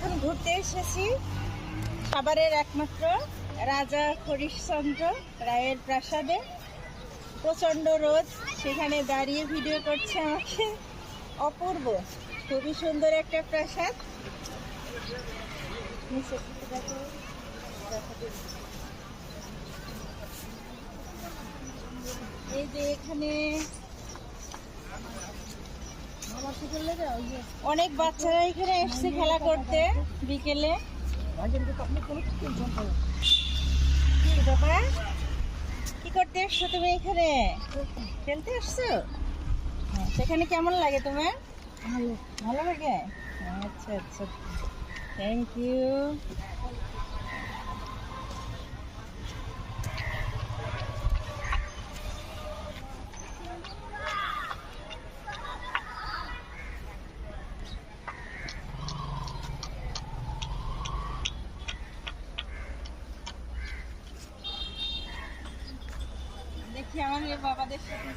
এখন ঘুরতে এসেছি সাভারের একমাত্র রাজা হরিশ্চন্দ্র রায়ের প্রাসাদে। প্রচণ্ড রোদ, সেখানে দাঁড়িয়ে ভিডিও করছে আমাকে। অপূর্ব, খুবই সুন্দর একটা প্রাসাদ। এই যে এখানে অনেক বাচ্চারা এখানে এসছে খেলা করতে বিকেলে। কি বাবা, কি করতে এসছো তুমি? এখানে খেলতে এসছো? সেখানে কেমন লাগে তোমার? ভালো। ভালো লাগে? আচ্ছা আচ্ছা, থ্যাংক ইউ। দেখি আমার বাবাদের সাথে